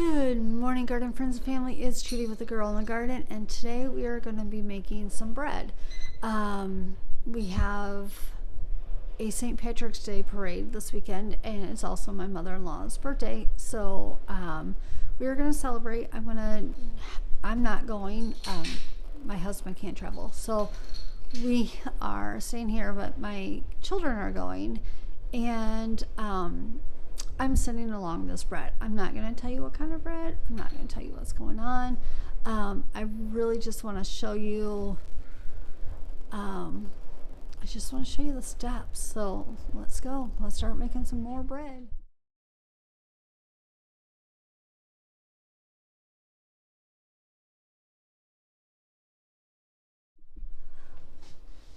Good morning, garden friends and family. It's Judy with the Girl in the Garden, and today we are going to be making some bread. We have a St. Patrick's Day parade this weekend, and it's also my mother-in-law's birthday. So we are going to celebrate. I'm not going. My husband can't travel, so we are staying here. But my children are going, and I'm sending along this bread. I'm not going to tell you what kind of bread. I'm not going to tell you what's going on. I really just want to show you. I just want to show you the steps. So let's go. Let's start making some more bread.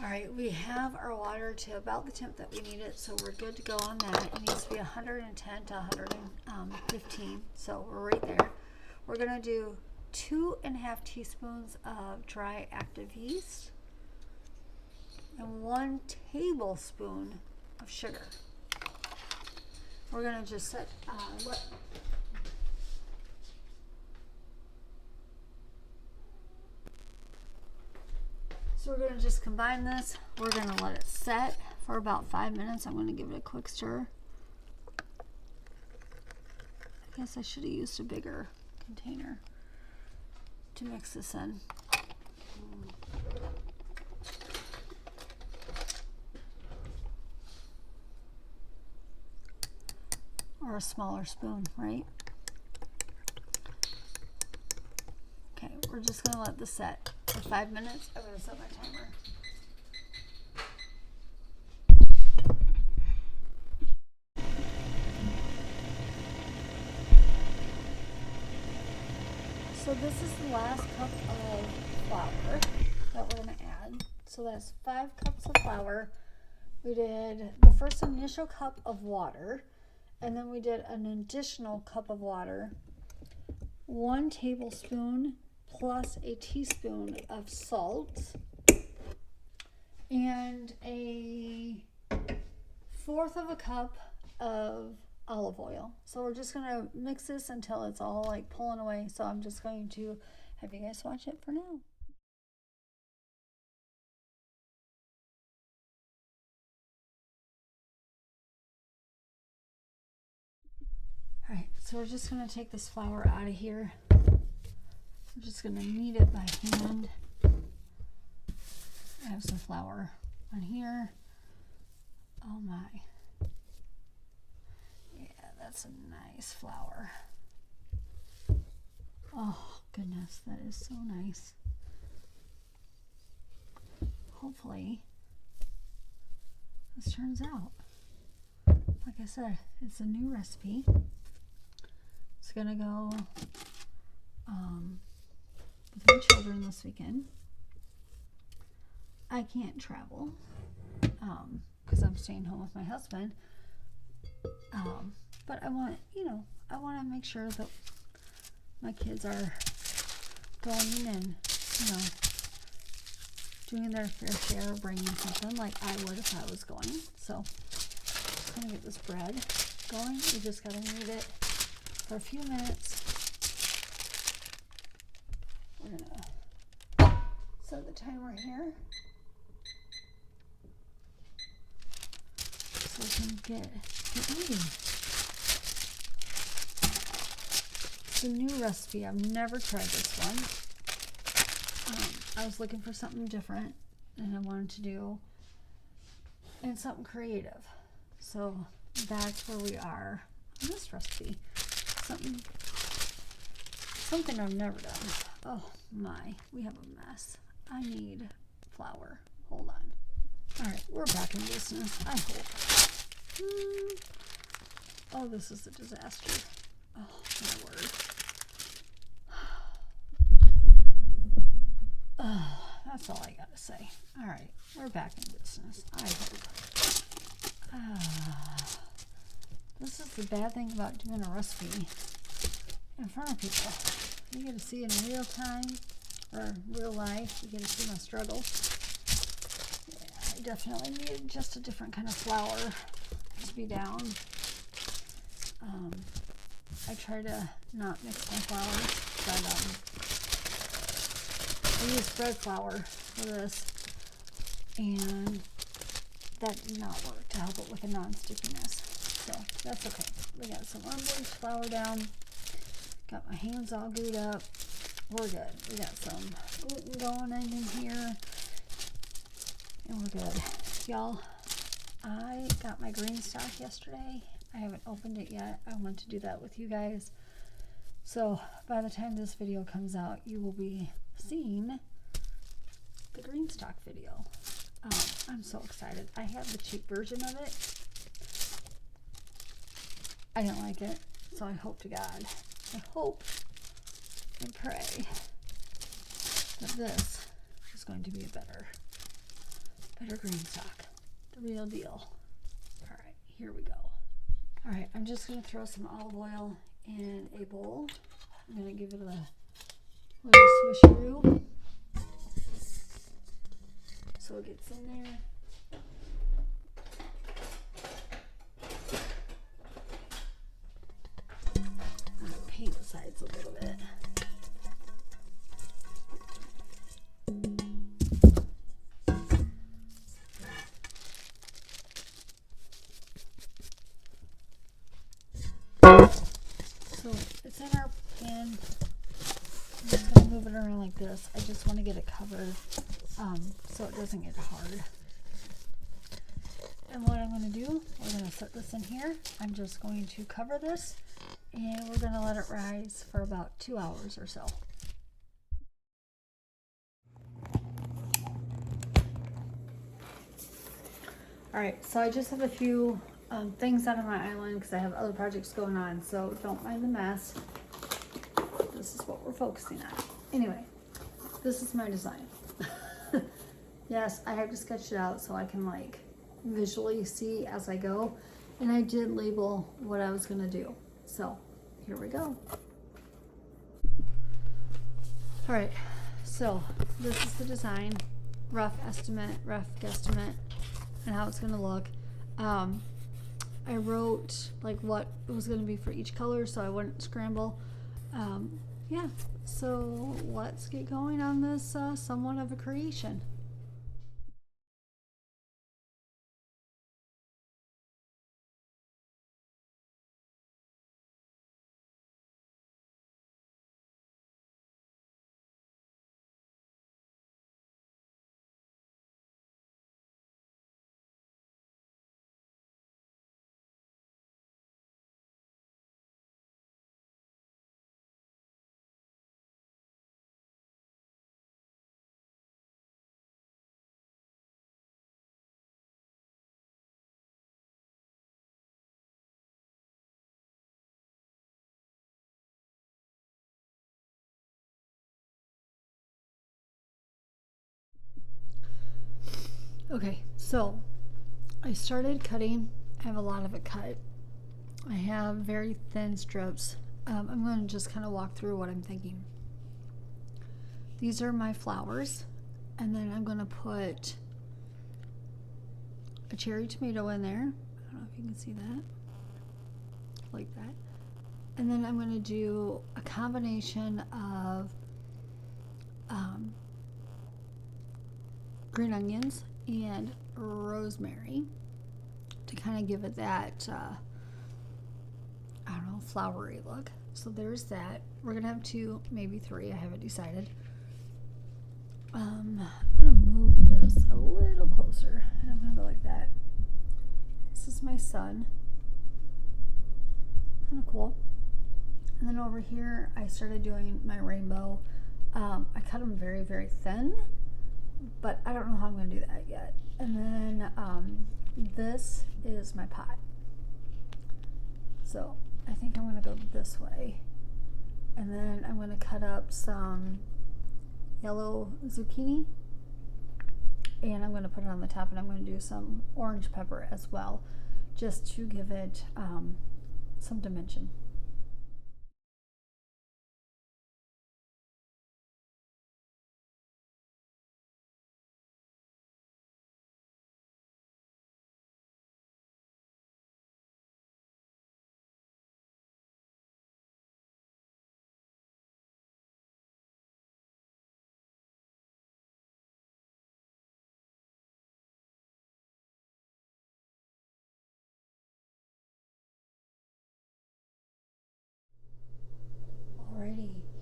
All right, we have our water to about the temp that we need it, so we're good to go on that. It needs to be 110 to 115, so we're right there. We're gonna do 2.5 teaspoons of dry active yeast and 1 tablespoon of sugar. We're gonna just set So we're going to just combine this. We're going to let it set for about 5 minutes. I'm going to give it a quick stir. I guess I should have used a bigger container to mix this in. Or a smaller spoon, right? Okay, we're just going to let this set for 5 minutes. I'm going to set my timer. So this is the last cup of flour that we're going to add. So that's 5 cups of flour. We did the first initial cup of water, and then we did an additional cup of water, 1 tablespoon plus a teaspoon of salt, and a 1/4 of a cup of olive oil. So we're just gonna mix this until it's all like pulling away. So I'm just going to have you guys watch it for now. All right, so we're just gonna take this flour out of here. I'm just going to knead it by hand. I have some flour on here. Oh my. Yeah, that's a nice flour. Oh goodness, that is so nice. Hopefully this turns out. Like I said, it's a new recipe. It's going to go with my children this weekend. I can't travel because I'm staying home with my husband. But I want to make sure that my kids are going and, doing their fair share of bringing something like I would if I was going. So I'm gonna get this bread going. You just gotta knead it for a few minutes. We're gonna set the timer here so we can get eating. It's a new recipe. I've never tried this one. I was looking for something different, and I wanted to do and something creative. So that's where we are on this recipe. Something I've never done. Oh my, we have a mess. I need flour. Hold on. All right, we're back in business, I hope. Oh, this is a disaster. Oh my word. Oh, that's all I gotta say. All right, we're back in business, I hope. This is the bad thing about doing a recipe in front of people. You get to see it in real time, or real life. You get to see my struggle. Yeah, I definitely need just a different kind of flour to be down. I try to not mix my flours, but I used bread flour for this, and that did not work to help it with the non-stickiness. So that's okay. We got some unbleached flour down. Got my hands all gooed up. We're good. We got some gluten going in here, and we're good. Y'all, I got my green stock yesterday. I haven't opened it yet. I want to do that with you guys. So by the time this video comes out, you will be seeing the green stock video. I'm so excited. I have the cheap version of it. I didn't like it, so I hope to God, I hope and pray that this is going to be a better green stock, the real deal. All right, here we go. All right, I'm just going to throw some olive oil in a bowl. I'm going to give it a little swisheroo so it gets in there. I'm going to paint the sides a little bit. So it's in our pan. I'm just going to move it around like this. I just want to get it covered so it doesn't get hard. And what I'm going to do, we're going to set this in here. I'm just going to cover this, and we're going to let it rise for about 2 hours or so. Alright, so I just have a few things out of my island because I have other projects going on, so don't mind the mess. This is what we're focusing on. Anyway, this is my design. Yes, I have to sketch it out so I can like visually see as I go, and I did label what I was going to do. So here we go. Alright, so this is the design, rough estimate, rough guesstimate, and how it's going to look. I wrote like what it was going to be for each color so I wouldn't scramble. Yeah, so let's get going on this somewhat of a creation. Okay, so I started cutting. I have a lot of it cut. I have very thin strips. I'm going to just kind of walk through what I'm thinking. These are my flowers, and then I'm going to put a cherry tomato in there. I don't know if you can see that. Like that. And then I'm going to do a combination of green onions and rosemary to kind of give it that, I don't know, flowery look. So there's that. We're going to have 2, maybe 3. I haven't decided. I'm going to move this a little closer, and I'm going to go like that. This is my sun. Kind of cool. And then over here, I started doing my rainbow. I cut them very, very thin, but I don't know how I'm going to do that yet. And then this is my pot. So I think I'm going to go this way. And then I'm going to cut up some yellow zucchini, and I'm going to put it on the top, and I'm going to do some orange pepper as well, just to give it some dimension.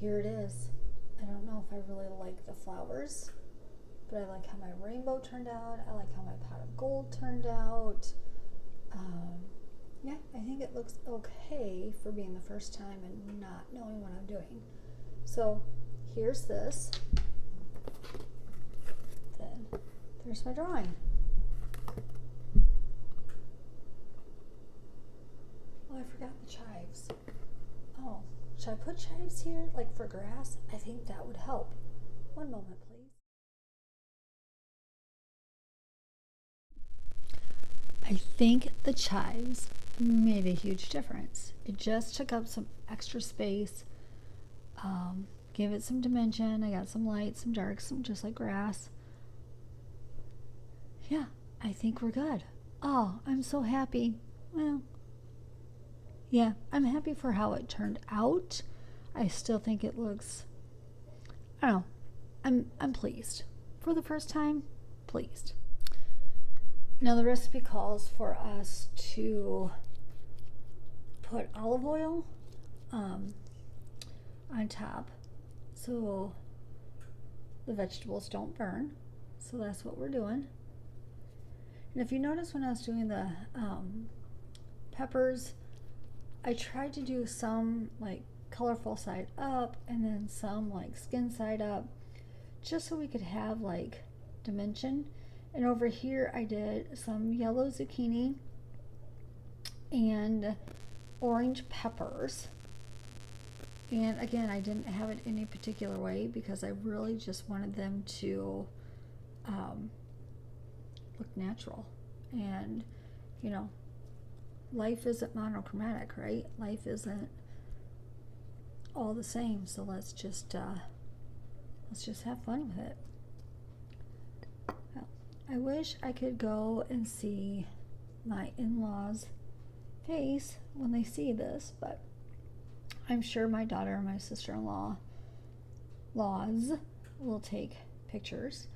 here it is. I don't know if I really like the flowers, but I like how my rainbow turned out. I like how my pot of gold turned out. Yeah, I think it looks okay for being the first time and not knowing what I'm doing. So here's this. Then there's my drawing. Oh, I forgot the chives. Oh, should I put chives here, like for grass? I think that would help. One moment, please. I think the chives made a huge difference. It just took up some extra space, gave it some dimension. I got some light, some dark, some just like grass. Yeah, I think we're good. Oh, I'm so happy. Well, yeah, I'm happy for how it turned out. I still think it looks, I don't know, I'm pleased. For the first time, pleased. Now the recipe calls for us to put olive oil on top so the vegetables don't burn. So that's what we're doing. And if you notice when I was doing the peppers, I tried to do some like colorful side up and then some like skin side up, just so we could have like dimension. And over here I did some yellow zucchini and orange peppers. And again, I didn't have it any particular way because I really just wanted them to look natural. And you know, life isn't monochromatic, right? Life isn't all the same. So let's just have fun with it. I wish I could go and see my in-laws' face when they see this, but I'm sure my daughter and my sister-in-law will take pictures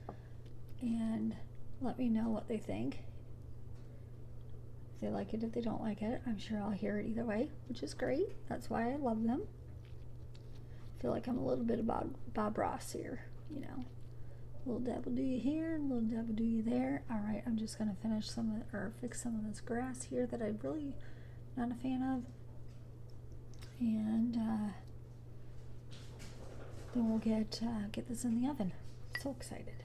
and let me know what they think. If they like it, if they don't like it, I'm sure I'll hear it either way, which is great. That's why I love them. I feel like I'm a little bit about Bob Ross here, you know. Little dabble do you here, little dabble do you there. All right, I'm just gonna fix some of this grass here that I'm really not a fan of, and then we'll get this in the oven. So excited.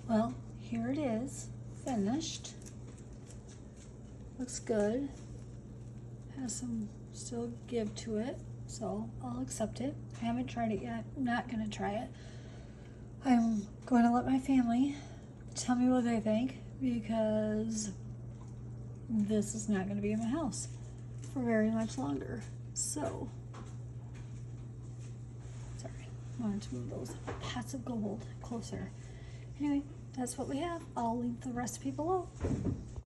Well, here it is, finished. Looks good. Has some still give to it, so I'll accept it. I haven't tried it yet. I'm not gonna try it. I'm going to let my family tell me what they think, because this is not going to be in my house for very much longer. So, sorry, I wanted to move those pots of gold closer. Anyway, that's what we have. I'll link the recipe below.